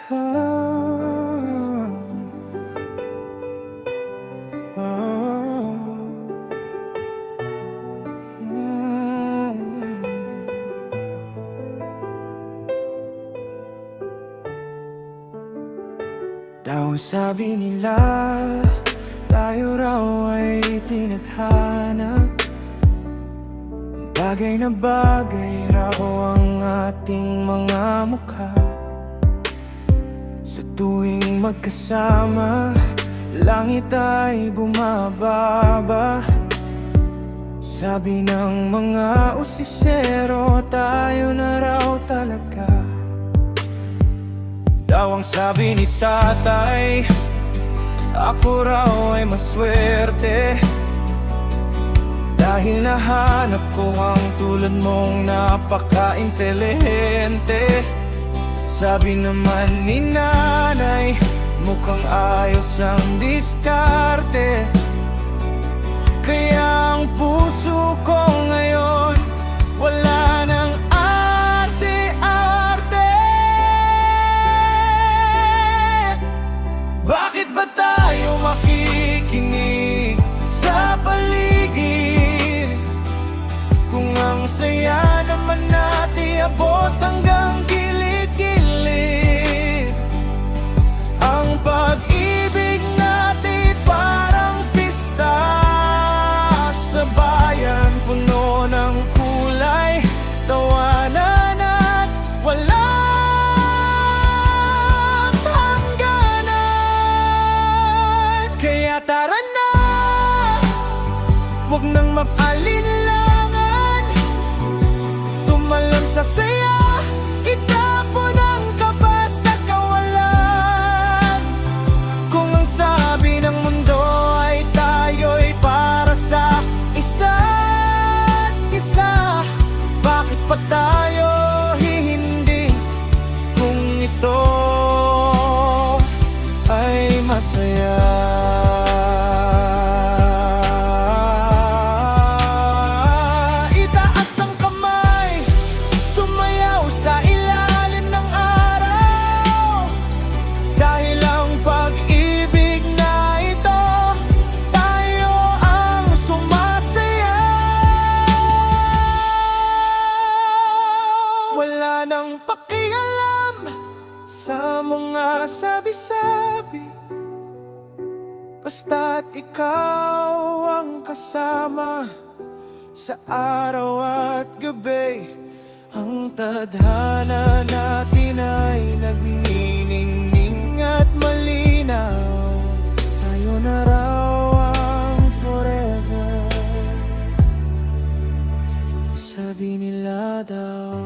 Daw sabi nila, tayo raw ay tinadhana. Bagay na bagay raw ang ating mga mukha. Sa tuwing magkasama, langit ay bumababa. Sabi ng mga usisero, tayo na raw talaga. Daw ang sabi ni tatay, ako raw ay maswerte, dahil nahanap ko ang tulad mong napaka-intelihente. Sabi naman ni nanay, mukhang ayos ang diskarte. Kaya ang puso ko ngayon, wala nang arte-arte. Bakit ba tayo makikinig sa paligid, kung ang saya naman natin abot hanggang gilid-gilid? Ang pag-ibig natin parang pista sa bayan, puno ng kulay, tawanan at walang hangganan. Kaya tara na, huwag nang mag-alinlangan, tumalon sa saya, itapon ang kaba sa kawalan. Kung ang sabi ng mundo ay tayo'y para sa isa't isa, bakit pa tayo hihindi kung ito ay masaya? Itaas ang kamay, sumayaw sa ilalim ng araw, dahil ang pag-ibig na ito, tayo ang sumasayaw. Wala nang pakialam sa mga sabi-sabi, basta't ikaw ang kasama sa araw at gabi. Ang tadhana natin ay nagniningning at malinaw, tayo na raw ang forever. Sabi nila daw.